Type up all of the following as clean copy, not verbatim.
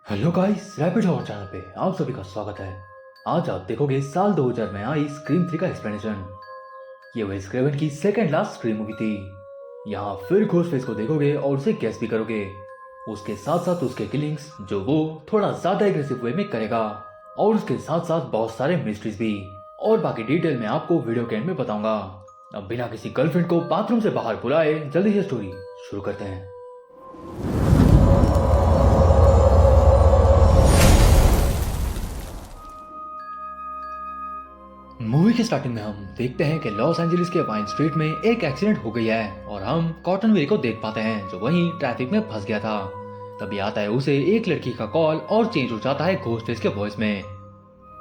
Hello guys, rapid hour channel पे आप सभी का स्वागत है। आज आप देखोगे साल 2000 में आई स्क्रीम 3 का एक्सप्लेनेशन। ये वेस क्रेवन की सेकंड लास्ट स्क्रीम मूवी थी। यहाँ फिर घोस्टफेस को देखोगे और उसे गेस भी करोगे। उसके साथ साथ उसके किलिंग्स जो वो थोड़ा ज्यादा एग्रेसिव वे में करेगा, और उसके साथ साथ बहुत सारे मिस्ट्रीज भी। और बाकी डिटेल मैं आपको वीडियो के एंड में बताऊंगा। अब बिना किसी गर्लफ्रेंड को बाथरूम से बाहर बुलाए जल्दी से स्टोरी शुरू करते हैं। मूवी के स्टार्टिंग में हम देखते हैं कि लॉस एंजलिस के वाइन स्ट्रीट में एक एक्सीडेंट हो गई है और हम कॉटन वेरी को देख पाते हैं जो वहीं ट्रैफिक में फंस गया था। तभी आता है उसे एक लड़की का कॉल और चेंज हो जाता है घोस्टफेस के वॉइस में।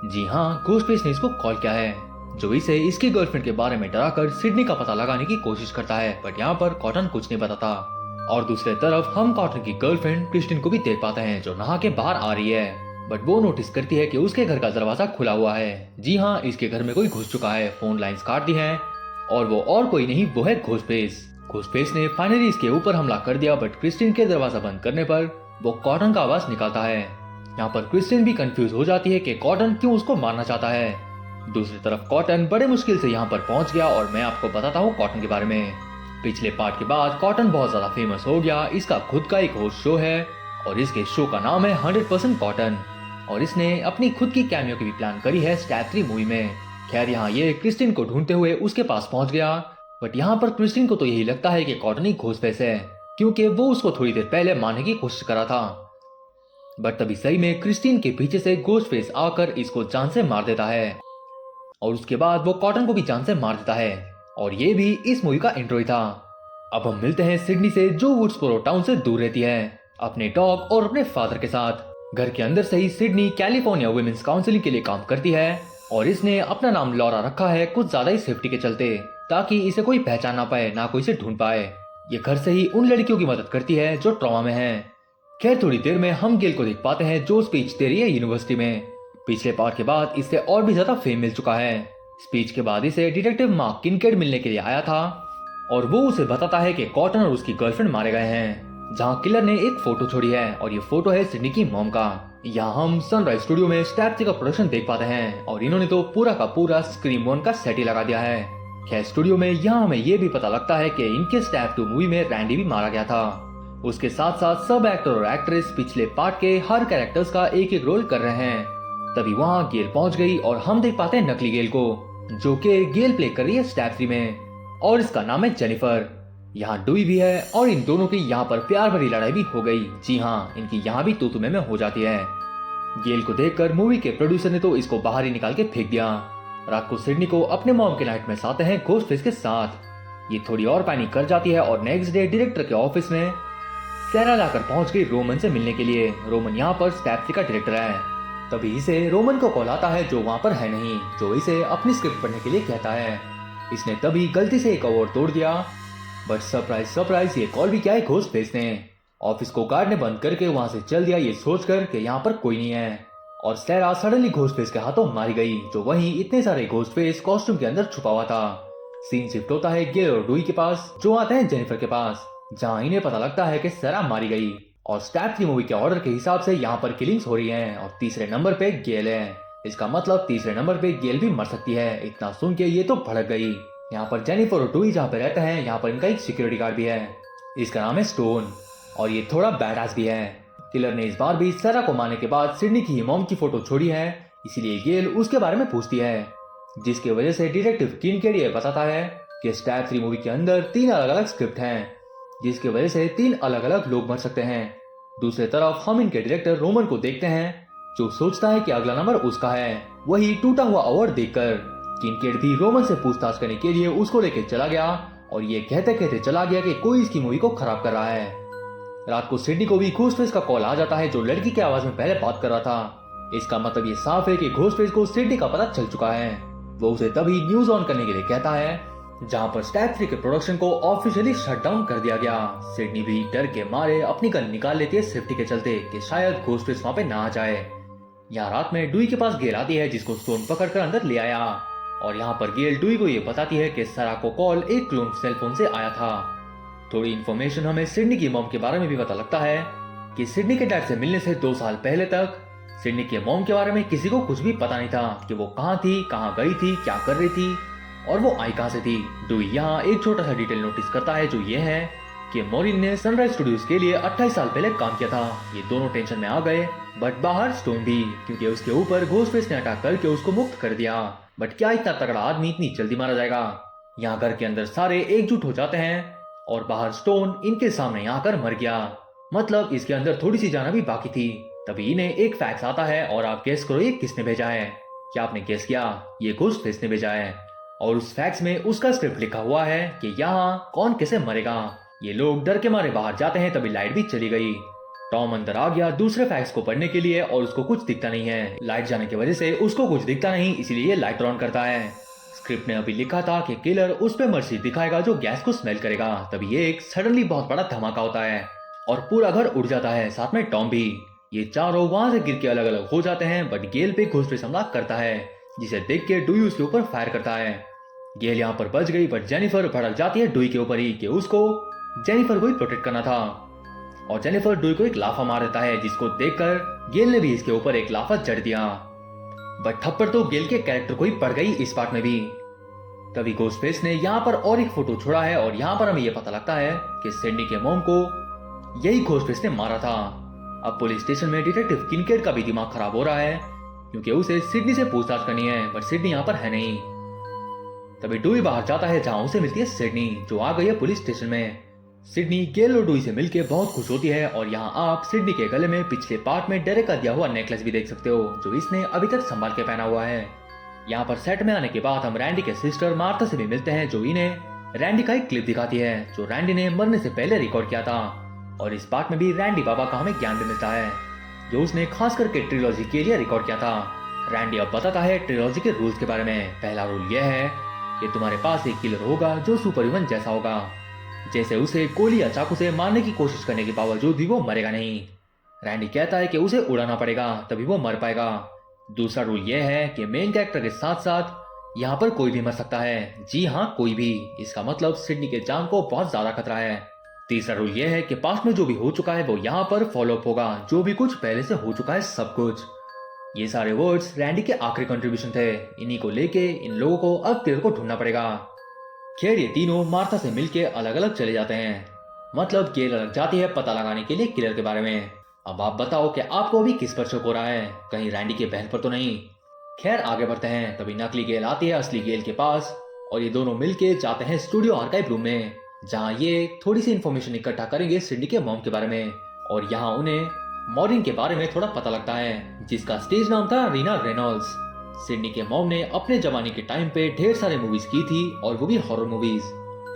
जी हाँ, घोस्टफेस ने इसको कॉल किया है जो इसे इसकी गर्लफ्रेंड के बारे में डराकर सिडनी का पता लगाने की कोशिश करता है, बट यहाँ पर कॉटन कुछ नहीं बताता। और दूसरे तरफ हम कॉटन की गर्लफ्रेंड क्रिस्टिन को भी देख पाते हैं जो नहा के बाहर आ रही है, बट वो नोटिस करती है कि उसके घर का दरवाजा खुला हुआ है। जी हाँ, इसके घर में कोई घुस चुका है, फोन लाइंस काट दी हैं, और वो और कोई नहीं, वो है घोस्टफेस। घोस्टफेस ने फाइनली इसके ऊपर हमला कर दिया, बट क्रिस्टिन के दरवाजा बंद करने पर वो कॉटन का आवाज निकालता है। यहाँ पर क्रिस्टिन भी कंफ्यूज हो जाती है कि कॉटन क्यों उसको मारना चाहता है। दूसरी तरफ कॉटन बड़े मुश्किल से यहाँ पर पहुंच गया, और मैं आपको बताता हूँ कॉटन के बारे में। पिछले पार्ट के बाद कॉटन बहुत ज्यादा फेमस हो गया। इसका खुद का एक होस्ट शो है और इसके शो का नाम है 100% कॉटन, और इसने अपनी खुद की कैमियो की भी प्लान करी है स्टैप 3 मूवी में। खैर, यहाँ ये क्रिस्टिन को ढूंढते हुए उसके पास पहुंच गया, बट यहाँ पर क्रिस्टिन को तो यही लगता है कि कॉटन ही घोस्टफेस है, क्योंकि वो उसको थोड़ी देर पहले मारने की कोशिश करा था। बट तभी सही में क्रिस्टिन के पीछे से घोस्टफेस आकर इसको जान से मार देता है, और उसके बाद वो कॉटन को भी जान से मार देता है। और ये भी इस मूवी का इंट्रो ही था। अब हम मिलते हैं सिडनी से, जो वुड्सबोरो टाउन से दूर रहती है अपने डॉग और अपने फादर के साथ। घर के अंदर से ही सिडनी कैलिफोर्निया वुमेन्स काउंसिलिंग के लिए काम करती है, और इसने अपना नाम लॉरा रखा है कुछ ज्यादा ही सेफ्टी के चलते, ताकि इसे कोई पहचान ना पाए, ना कोई इसे ढूंढ पाए। ये घर से ही उन लड़कियों की मदद करती है जो ट्रॉमा में है। खैर, थोड़ी देर में हम गेल को देख पाते हैं जो स्पीच दे रही है यूनिवर्सिटी में। पिछले पार्ट के बाद इससे और भी ज्यादा फेम मिल चुका है। स्पीच के बाद इसे डिटेक्टिव मार्क किनकेड मिलने के लिए आया था, और वो उसे बताता है कि कॉटन और उसकी गर्लफ्रेंड मारे गए हैं, जहां किलर ने एक फोटो छोड़ी है, और ये फोटो है सिडनी की मॉम का। यहाँ हम सनराइज स्टूडियो में स्टैप 3 का प्रोडक्शन देख पाते हैं, और इन्होंने तो पूरा का पूरा स्क्रीम 1 का सेट ही लगा दिया है। खैर, स्टूडियो में यहाँ हमें ये भी पता लगता है कि इनके स्टैप 2 मूवी में रैंडी भी मारा गया था। उसके साथ साथ सब एक्टर और एक्ट्रेस पिछले पार्ट के हर कैरेक्टर्स का एक एक रोल कर रहे हैं। तभी वहाँ गेल पहुंच गई और हम देख पाते हैं नकली गेल को, जो कि गेल प्ले कर रही है स्टैप 3 में, और इसका नाम है जेनिफर। यहाँ डुई भी है, और इन दोनों की यहाँ पर प्यार भरी लड़ाई भी हो गई। जी हाँ, इनकी यहाँ भी तू तुम्हें में हो जाती है। गेल को देखकर मूवी के प्रोड्यूसर ने तो इसको बाहर ही निकाल के फेंक दिया। रात को सिडनी को अपने मॉम के नाइट में आते हैं घोस्टफेस के साथ। ये थोड़ी और पैनिक कर जाती है, और नेक्स्ट डे डायरेक्टर के ऑफिस में सैरा लाकर पहुंच गई रोमन से मिलने के लिए। रोमन यहाँ पर स्टैप 3 का डायरेक्टर है। तभी इसे रोमन को कॉल आता है जो वहाँ पर है नहीं, जो इसे अपनी स्क्रिप्ट पढ़ने के लिए कहता है। इसने तभी गलती से एक अवार्ड तोड़ दिया, बट सरप्राइज सरप्राइज, ये कॉल भी क्या है घोस्टफेस ने। ऑफिस को गार्ड ने बंद करके वहां से चल दिया, ये सोचकर कि यहाँ पर कोई नहीं है। और सैरा सडनली घोस्टफेस के हाथों मारी गई, जो वहीं इतने सारे घोस्टफेस कॉस्ट्यूम के अंदर छुपा हुआ था। सीन शिफ्ट होता है गेल और डुई के पास, जो आते हैं जेनिफर के पास, जहाँ इन्हें पता लगता है कि सैरा मारी गई। और स्टैप 3 मूवी के ऑर्डर के हिसाब से यहाँ पर किलिंग्स हो रही हैं, और तीसरे नंबर पे गेल है। इसका मतलब तीसरे नंबर पे गेल भी मर सकती है। इतना सुन के ये तो भड़क गई। यहाँ पर जेनिफर और डुई जहाँ पे रहते हैं, यहाँ पर इनका एक सिक्योरिटी गार्ड भी है, इसका नाम है स्टोन, और ये थोड़ा बैडास भी है। किलर ने इस बार भी सैरा को मारने के बाद सिडनी की मॉम की फोटो छोड़ी है, इसीलिए गेल उसके बारे में पूछती है, जिसकी वजह से डिटेक्टिव किनकेड ये बताता है कि स्टैप 3 मूवी के अंदर 3 अलग अलग स्क्रिप्ट हैं, जिसकी वजह से 3 अलग अलग लोग मर सकते हैं। दूसरी तरफ हम इनके डायरेक्टर रोमन को देखते हैं, जो सोचता है कि अगला नंबर उसका है। वही टूटा हुआ अवार्ड देखकर किनकेड भी रोमन से पूछताछ करने के लिए उसको लेकर चला गया, और ये कहते कहते चला गया कि कोई इसकी मूवी को खराब कर रहा है। रात को सिडनी को भी घोस्टफेस का कॉल आ जाता है, जो लड़की की आवाज में पहले बात कर रहा था। इसका मतलब ये साफ है कि घोस्टफेस को सिडनी का पता चल चुका है। वो उसे तभी न्यूज ऑन करने के लिए कहता है, जहां पर स्टैप 3 के प्रोडक्शन को ऑफिशियली शट डाउन कर दिया गया। सिडनी भी डर के मारे अपनी गन निकाल लेती है सेफ्टी के चलते, कि शायद घोस्टफेस वहां पे ना आ जाए। यहाँ रात में डुई के पास गेल आती है, जिसको स्टोन पकड़कर अंदर ले आया, और यहाँ पर गेल डुई को ये बताती है कि सैरा को कॉल एक क्लोन सेलफोन से आया था। थोड़ी इन्फॉर्मेशन हमें सिडनी की मॉम के बारे में भी पता लगता है, कि सिडनी के डैड से मिलने से 2 साल पहले तक सिडनी के मॉम के बारे में किसी को कुछ भी पता नहीं था कि वो कहाँ थी, कहाँ गई थी, क्या कर रही थी और वो आई कहाँ से थी। डुई यहाँ एक छोटा सा डिटेल नोटिस करता है, जो ये है कि मॉरिन ने सनराइज स्टूडियोज के लिए 28 साल पहले काम किया था। ये दोनों टेंशन में आ गए, बट बाहर स्टोन भी, क्योंकि उसके ऊपर घोस्टफेस ने अटैक करके उसको मुक्त कर दिया। बट क्या इतना तगड़ा आदमी इतनी जल्दी मारा जाएगा। यहाँ घर के अंदर सारे एकजुट हो जाते हैं और बाहर स्टोन इनके सामने आकर मर गया। मतलब इसके अंदर थोड़ी सी जाना भी बाकी थी। तभी इन्हें एक फैक्स आता है और आप गेस करो ये किसने भेजा है। क्या आपने गेस किया? ये घोस्टफेस ने भेजा है और उस फैक्स में उसका स्क्रिप्ट लिखा हुआ है कि यहाँ कौन कैसे मरेगा। ये लोग डर के मारे बाहर जाते हैं, तभी लाइट भी चली गई। टॉम अंदर आ गया दूसरे फैक्स को पढ़ने के लिए और उसको कुछ दिखता नहीं है। लाइट जाने की वजह से उसको कुछ दिखता नहीं, इसलिए ये लाइट ऑन करता है। स्क्रिप्ट ने अभी लिखा था कि किलर उस पे मर्सी दिखाएगा जो गैस को स्मेल करेगा। तभी एक सडनली बहुत बड़ा धमाका होता है और पूरा घर उड़ जाता है, साथ में टॉम भी। ये चारों वहां से गिर के अलग अलग हो जाते हैं, बट गेल पे घोस्टफेस हमला करता है, जिसे देख के डुई उसके ऊपर फायर करता है। गेल यहाँ पर बच गई, बट जेनिफर भड़क जाती है डुई के ऊपर ही कि उसको जेनिफर को ही प्रोटेक्ट करना था। और जेनिफर डुई को एक लाफा मार देता है, जिसको देखकर गेल ने भी इसके ऊपर एक लाफा जड़ दिया। बट थप्पड़ तो गेल के कैरेक्टर को ही पड़ गई इस पार्ट में भी। तभी घोस्टफेस ने यहाँ पर और एक फोटो छोड़ा है और यहाँ पर हमें यह पता लगता है कि सिडनी के मॉम को यही घोस्टफेस ने मारा था। अब पुलिस स्टेशन में डिटेक्टिव किनकेड का भी दिमाग खराब हो रहा है, क्योंकि उसे सिडनी से पूछताछ करनी है, बट सिडनी यहाँ पर है नहीं। तभी डुई बाहर जाता है, जहां उसे मिलती है सिडनी, जो आ गई है पुलिस स्टेशन में। सिडनी गेल और डुई से मिलकर बहुत खुश होती है और यहाँ आप सिडनी के गले में पिछले पार्ट में डेरेक का दिया हुआ नेकलेस भी देख सकते हो, जो इसने अभी तक संभाल के पहना हुआ है। यहाँ पर सेट में आने के बाद हम रैंडी के सिस्टर मार्था से भी मिलते हैं, जो इन्हें रैंडी का एक क्लिप दिखाती है जो रैंडी ने मरने से पहले रिकॉर्ड किया था। और इस पार्ट में भी रैंडी बाबा का हमें ज्ञान भी मिलता है, जो उसने खास करके ट्रिलॉजी के लिए रिकॉर्ड किया था। रैंडी अब बताता है ट्रिलॉजी के रूल्स के बारे में। पहला रूल यह है कि तुम्हारे पास एक किलर होगा जो सुपर ह्यूमन जैसा होगा, जैसे उसे गोली या चाकू से मारने की कोशिश करने के बावजूद भी वो मरेगा नहीं। रैंडी कहता है कि उसे उड़ाना पड़ेगा, तभी वो मर पाएगा। दूसरा रूल यह है कि मेन कैरेक्टर के साथ साथ यहाँ पर कोई भी मर सकता है। जी हाँ, कोई भी। इसका मतलब सिडनी के जान को बहुत ज्यादा खतरा है। तीसरा रूल यह है कि पास्ट में जो भी हो चुका है वो यहाँ पर फॉलो अप होगा, जो भी कुछ पहले से हो चुका है सब कुछ। ये सारे वर्ड्स रैंडी के आखिरी कंट्रीब्यूशन थे। इन्हीं को लेके इन लोगों को अब किलर को ढूंढना पड़ेगा। खैर ये तीनों मार्था से मिलके अलग अलग चले जाते हैं। मतलब गेल अलग जाती है पता लगाने के लिए किलर के बारे में। अब आप बताओ कि आपको अभी किस पर शक हो रहा है, कहीं रैंडी के बहन पर तो नहीं। खैर आगे बढ़ते हैं। तभी नकली गेल आती है असली गेल के पास और ये दोनों मिलके जाते हैं स्टूडियो आर्काइव रूम में, जहाँ ये थोड़ी सी इन्फॉर्मेशन इकट्ठा करेंगे सिडनी के मॉम के बारे में। और यहाँ उन्हें मॉरिन के बारे में थोड़ा पता लगता है, जिसका स्टेज नाम था रीना रेनॉल्ड्स। सिडनी के मॉम ने अपने जमाने के टाइम पे ढेर सारे मूवीज की थी, और वो भी हॉरर मूवीज।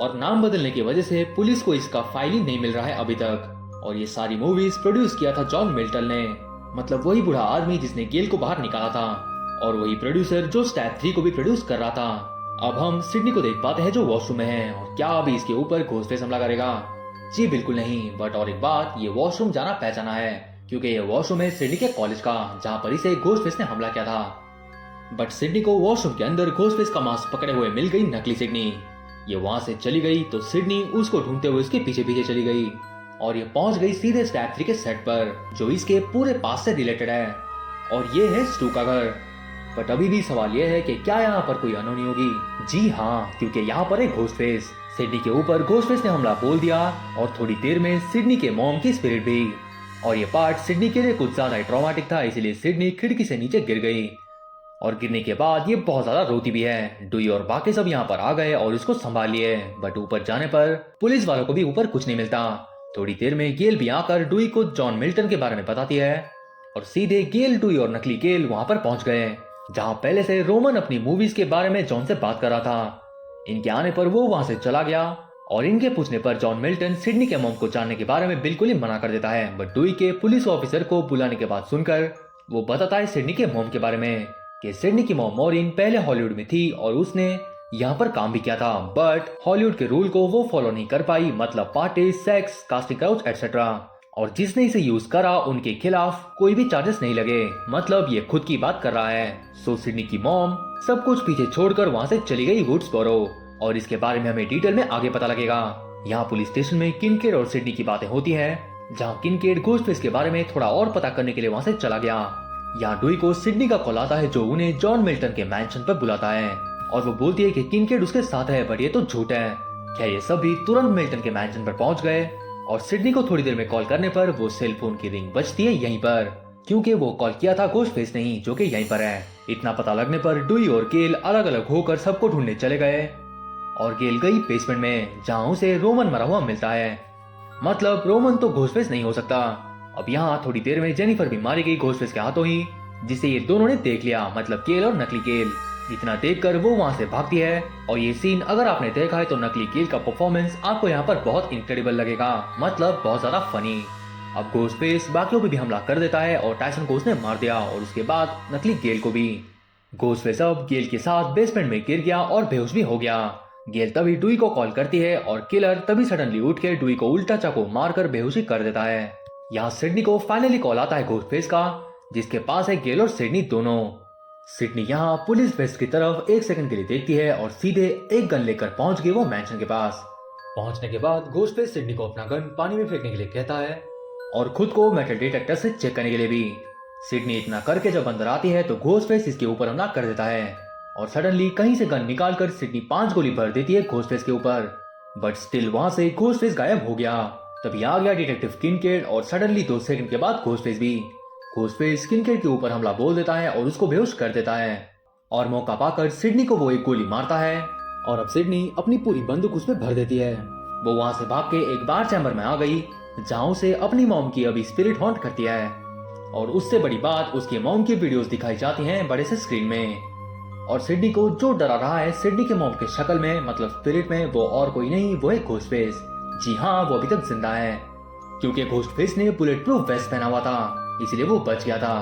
और नाम बदलने की वजह से पुलिस को इसका फाइल ही नहीं मिल रहा है अभी तक। और ये सारी मूवीज प्रोड्यूस किया था जॉन मिल्टन ने, मतलब वही बूढ़ा आदमी जिसने गेल को बाहर निकाला था, और वही प्रोड्यूसर जो स्टैप 3 को भी प्रोड्यूस कर रहा था। अब हम सिडनी को देख पाते हैं जो वॉशरूम में है। और क्या अभी इसके ऊपर घोस्टफेस हमला करेगा? जी बिल्कुल नहीं। बट और एक बात, ये वॉशरूम जाना पहचाना है, क्योंकि ये वॉशरूम है सिडनी के कॉलेज का, जहाँ पर इसे घोस्टफेस ने हमला किया था। बट सिडनी को वॉशरूम के अंदर घोस्टफेस का मास्क पकड़े हुए मिल गई नकली सिडनी। ये वहां से चली गई तो सिडनी उसको ढूंढते हुए उसके पीछे पीछे चली गई और ये पहुंच गई सीधे स्टैप 3 के सेट पर, जो इसके पूरे पास से रिलेटेड है। और ये है स्टू का घर। बट अभी भी सवाल यह है कि क्या यहाँ पर कोई अनहोनी होगी? जी हाँ, क्योंकि यहाँ पर है घोस्टफेस। सिडनी के ऊपर घोस्टफेस ने हमला बोल दिया और थोड़ी देर में सिडनी के मॉम की स्पिरिट भी। और ये पार्ट सिडनी के लिए कुछ ज्यादा ही ट्रॉमेटिक था, इसलिए सिडनी खिड़की से नीचे गिर गई। और गिरने के बाद ये बहुत ज्यादा रोती भी है। डुई और बाकी सब यहाँ पर आ गए और इसको संभाल लिए। बट ऊपर जाने पर पुलिस वालों को भी ऊपर कुछ नहीं मिलता। थोड़ी देर में गेल भी आकर डुई को जॉन मिल्टन के बारे में बताती है और सीधे गेल, डुई और नकली गेल वहां पर पहुंच गए, जहां पहले से रोमन अपनी मूवीज के बारे में जॉन से बात कर रहा था। इनके आने पर वो वहां से चला गया और इनके पूछने पर जॉन मिल्टन सिडनी के मॉम को जानने के बारे में बिल्कुल ही मना कर देता है। बट डुई के पुलिस ऑफिसर को बुलाने के बाद सुनकर वो बताता है सिडनी के मॉम के बारे में कि सिडनी की मॉम मॉरिन पहले हॉलीवुड में थी और उसने यहाँ पर काम भी किया था, बट हॉलीवुड के रूल को वो फॉलो नहीं कर पाई, मतलब party, sex, casting couch etcetera. और जिसने इसे यूज करा उनके खिलाफ कोई भी चार्जेस नहीं लगे, मतलब ये खुद की बात कर रहा है। सो सिडनी की मॉम सब कुछ पीछे छोड़कर वहां से चली गई वुड्सबोरो, और इसके बारे में हमें डिटेल में आगे पता लगेगा। यहाँ पुलिस स्टेशन में किनकेड और सिडनी की बातें होती हैं जहां किनकेड घोस्टफेस के बारे में थोड़ा और पता करने के लिए वहां से चला गया। यहाँ डुई को सिडनी का कॉल आता है जो उन्हें जॉन मिल्टन के मैंशन पर बुलाता है और वो बोलती है कि किनकेड उसके साथ है, बट ये तो झूठ है। खैर ये सभी तुरंत मिल्टन के मैंशन पर पहुंच गए और सिडनी को थोड़ी देर में कॉल करने पर वो सेल फोन की रिंग बजती है यहीं पर, क्योंकि वो कॉल किया था घोस्टफेस ने ही, जो कि यहीं पर है। इतना पता लगने पर डुई और गेल अलग अलग होकर सबको ढूंढने चले गए और गेल गई बेसमेंट में, जहां उसे रोमन मरा हुआ मिलता है। मतलब रोमन तो घोस्टफेस नहीं हो सकता। अब यहाँ थोड़ी देर में जेनिफर भी मारी गई घोस्टफेस के हाथों ही, जिसे ये दोनों ने देख लिया, मतलब गेल और नकली गेल। इतना देखकर वो वहां से भागती है और ये सीन अगर आपने देखा है तो नकली गेल का परफॉर्मेंस आपको यहाँ पर बहुत इनक्रेडिबल लगेगा, मतलब बहुत ज्यादा फनी। अब घोस्टफेस बाकियों पे भी हमला कर देता है और टायसन को उसने मार दिया और उसके बाद नकली गेल को भी। घोस्टफेस अब गेल के साथ बेसमेंट में गिर गया और बेहोश भी हो गया। गेल तभी डुई को कॉल करती है और किलर तभी सडनली उठ के डुई को उल्टा चाकू मारकर बेहोशी कर देता है। यहाँ सिडनी को फाइनली कॉल आता है घोस्टफेस का, जिसके पास है गेल और सिडनी दोनों। सिडनी यहाँ पुलिस वेस्ट की तरफ 1 सेकंड के लिए देखती है और सीधे एक गन लेकर पहुंच गई वो मैंशन के पास। पहुंचने के बाद घोस्टफेस सिडनी को अपना गन पानी में फेंकने के लिए कहता है और खुद को मेटल डिटेक्टर से चेक करने के लिए भी। सिडनी इतना करके जब अंदर आती है तो घोस्टफेस इसके ऊपर हमला कर देता है और सडनली कहीं से गन निकालकर सिडनी 5 गोली भर देती है घोस्टफेस के ऊपर, बट स्टिल वहां से घोस्टफेस गायब हो गया। तभी आ गया डिटेक्टिव किनकेड और सडनली 2 सेकंड के बाद घोस्टफेस भी। घोस्टफेस किनकेड के ऊपर हमला बोल देता है और उसको बेहोश कर देता है और मौका पाकर सिडनी को वो एक गोली मारता है और अब सिडनी अपनी पूरी बंदूक उसमें भर देती है। वो वहां से भाग के एक बार चैम्बर में आ गई, जहां उसे अपनी मॉम की अभी स्पिरिट हॉन्ट करती है और उससे बड़ी बात उसकी मॉम की वीडियोस दिखाई जाती हैं बड़े से स्क्रीन में। और सिडनी को जो डरा रहा है सिडनी के मॉम के शक्ल में, मतलब स्पिरिट में, वो और कोई नहीं, वो है घोस्टफेस। जी हाँ, वो अभी तक जिंदा है क्योंकि घोस्टफेस ने बुलेट प्रूफ वेस्ट पहना हुआ था, इसलिए वो बच गया था।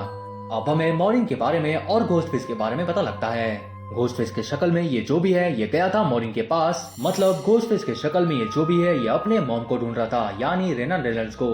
अब हमें मॉरिन के बारे में और घोस्टफेस के बारे में पता लगता है। घोस्टफेस के शक्ल में ये जो भी है ये गया था मॉरिन के पास, मतलब घोस्टफेस के शक्ल में ये जो भी है ये अपने मॉम को ढूंढ रहा था, यानी रेना रेनल्ड्स को।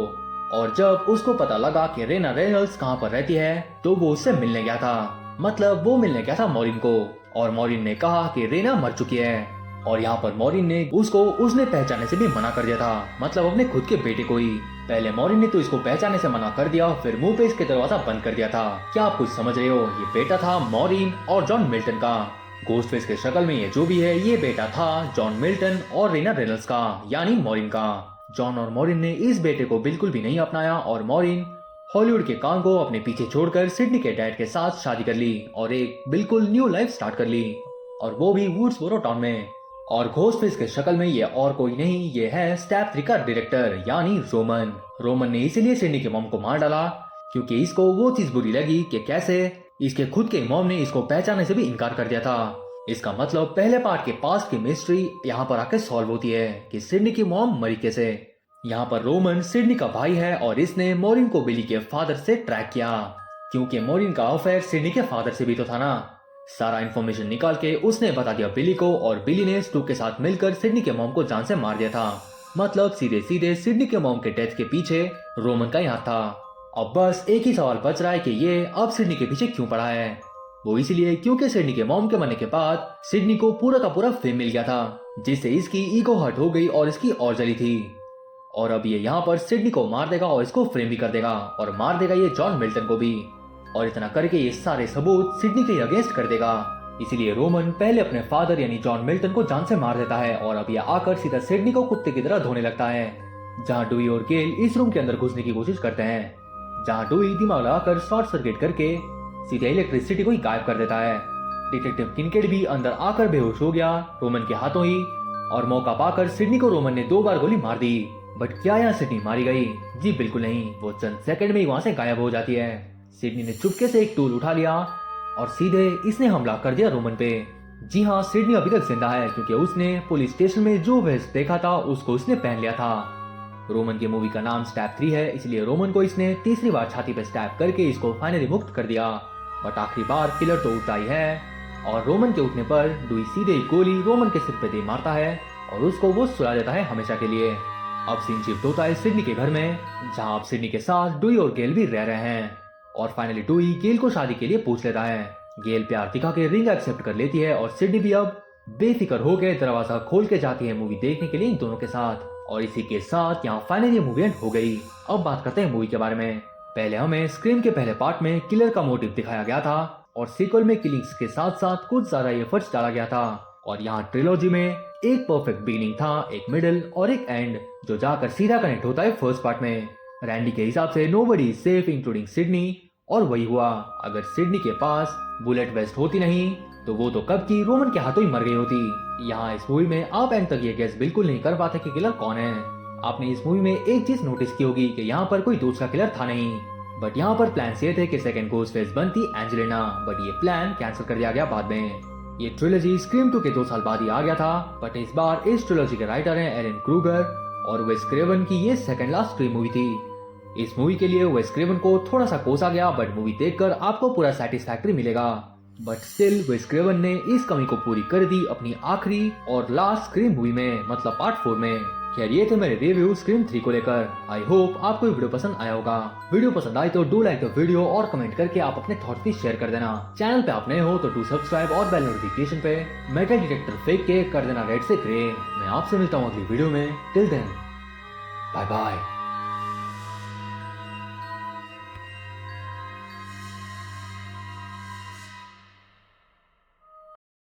और जब उसको पता लगा कि रेना रेनल्ड्स कहाँ पर रहती है तो वो उससे मिलने गया था, मतलब वो मिलने गया था मॉरिन को। और मॉरिन ने कहा कि रेना मर चुकी है और यहाँ पर मॉरिन ने उसको उसने पहचानने से भी मना कर दिया था, मतलब अपने खुद के बेटे को ही। पहले मॉरिन ने तो इसको पहचानने से मना कर दिया, फिर मुंह पे इसके दरवाजा बंद कर दिया था। क्या आप कुछ समझ रहे हो? ये बेटा था मॉरिन और जॉन मिल्टन का। घोस्टफेस के शक्ल में ये जो भी है ये बेटा था जॉन मिल्टन और रेना रेनल्ड्स का, यानी मॉरिन का। जॉन और मॉरिन ने इस बेटे को बिल्कुल भी नहीं अपनाया और मॉरिन हॉलीवुड के काम को अपने पीछे छोड़कर सिडनी के डैड के साथ शादी कर ली और एक बिल्कुल न्यू लाइफ स्टार्ट कर ली, और वो भी वुड्सबोरो टाउन में। और घोस्टफेस के शक्ल में ये और कोई नहीं, ये है स्टैप 3 का डायरेक्टर यानी रोमन। रोमन ने इसीलिए सिडनी के मॉम को मार डाला क्योंकि इसको वो चीज बुरी लगी कि कैसे इसके खुद के मॉम ने इसको पहचानने से भी इनकार कर दिया था। इसका मतलब पहले पार्ट के पास्ट की मिस्ट्री यहाँ पर आके सॉल्व होती है कि सिडनी की मॉम मरी कैसे। यहाँ पर रोमन सिडनी का भाई है और इसने मॉरिन को बिली के फादर से ट्रैक किया, क्योंकि मॉरिन का अफेयर सिडनी के फादर से भी तो था ना। सारा इन्फॉर्मेशन निकाल के उसने बता दिया बिली को और बिली ने स्टू के साथ मिलकर सिडनी के मॉम को जान से मार दिया था। मतलब सीधे सीधे सिडनी के मॉम के डेथ के पीछे रोमन का यहाँ था। अब बस एक ही सवाल बच रहा है कि ये अब सिडनी के पीछे क्यों पड़ा है। वो इसलिए क्योंकि सिडनी के मॉम के मरने के बाद सिडनी को पूरा का पूरा फेम मिल गया था, जिससे इसकी ईगो हर्ट हो गई और इसकी और जली थी। और अब ये यहाँ पर सिडनी को मार देगा और इसको फ्रेम भी कर देगा और मार देगा ये जॉन मिल्टन को भी, और इतना करके ये सारे सबूत सिडनी के अगेंस्ट कर देगा। इसीलिए रोमन पहले अपने फादर यानी जॉन मिल्टन को जान से मार देता है और अब ये आकर सीधा सिडनी को कुत्ते की तरह धोने लगता है। जहाँ डुई और गेल इस रूम के अंदर घुसने की कोशिश करते हैं, जहाँ डुई दिमाग लगाकर शॉर्ट सर्किट करके सीधे इलेक्ट्रिसिटी को ही गायब कर देता है। डिटेक्टिव किनकेड भी अंदर आकर बेहोश हो गया रोमन के हाथों ही, और मौका पाकर सिडनी को रोमन ने 2 बार गोली मार दी। बट क्या यहाँ सिडनी मारी गई? जी बिल्कुल नहीं, वो चंद सेकंड में ही वहां से गायब हो जाती है। सिडनी ने चुपके से एक टूल उठा लिया और सीधे इसने हमला कर दिया रोमन पे। जी हाँ, सिडनी अभी तक जिंदा है क्योंकि उसने पुलिस स्टेशन में जो वेस्ट देखा था उसको उसने पहन लिया था। रोमन की मूवी का नाम स्टैप 3 है, इसलिए रोमन को इसने तीसरी बार छाती पे स्टैप करके इसको फाइनली मुक्त कर दिया। बट आखिरी बार किलर तो उठता ही है और रोमन के उठने पर डुई सीधे एक गोली रोमन के सिर पे दे मारता है और उसको वो सुला देता है हमेशा के लिए। अब सीन शिफ्ट होता है सिडनी के घर में, जहां अब सिडनी के साथ डुई और गेल भी रह रहे हैं। और फाइनली डुई गेल को शादी के लिए पूछ लेता है। गेल प्यार दिखा के रिंग एक्सेप्ट कर लेती है और सिडनी भी अब बेफिक्र होकर दरवाजा खोल के जाती है मूवी देखने के लिए इन दोनों के साथ। और इसी के साथ यहाँ फाइनली मूवी एंड हो गई। अब बात करते हैं मूवी के बारे में। पहले हमें स्क्रीम के पहले पार्ट में किलर का मोटिव दिखाया गया था और सीक्वल में किलिंग्स के साथ साथ कुछ ज्यादा एफर्ट्स डाला गया था। और यहाँ ट्रिलॉजी में एक परफेक्ट बिगिनिंग था, एक मिडिल और एक एंड जो जाकर सीधा कनेक्ट होता है फर्स्ट पार्ट में। रैंडी के हिसाब से nobody is safe including Sydney, और वही हुआ। अगर सिडनी के पास बुलेट वेस्ट होती नहीं तो वो तो कब की रोमन के हाथों ही मर गई होती। यहाँ इस मूवी में आप एंड तक ये गेस बिल्कुल नहीं कर पाते कि किलर कौन है। आपने इस मूवी में एक चीज नोटिस की होगी कि यहाँ पर कोई दूसरा किलर था नहीं, बट यहाँ पर प्लान ये थे कि सेकंड घोस्ट फेस बनती एंजेलिना, बट ये प्लान कैंसिल कर दिया गया बाद में। ये ट्रिलॉजी स्क्रीम 2 के 2 साल बाद ही आ गया था, बट इस बार इस ट्रिलॉजी के राइटर हैं एलन क्रूगर और वेस क्रेवन की ये सेकंड लास्ट स्क्रीम मूवी थी। इस मूवी के लिए वेस क्रेवन को थोड़ा सा कोसा गया, बट मूवी देखकर आपको पूरा सेटिस्फैक्टरी मिलेगा। बट स्टिल वेस क्रेवन ने इस कमी को पूरी कर दी अपनी आखिरी और लास्ट स्क्रीम मूवी में, मतलब पार्ट 4 में। खैर ये थे मेरे रिव्यू स्क्रीम 3 को लेकर। आई होप आपको वीडियो पसंद आया होगा। वीडियो पसंद आई तो डू लाइक द वीडियो और कमेंट करके आप अपने थॉट्स भी शेयर कर देना। चैनल पे आप नए हो तो डू सब्सक्राइब और बेल नोटिफिकेशन पे मेटल डिटेक्टर फेंक के कर देना रेड से ग्रे। मैं आपसे मिलता हूँ अगली वीडियो में। Till then bye bye.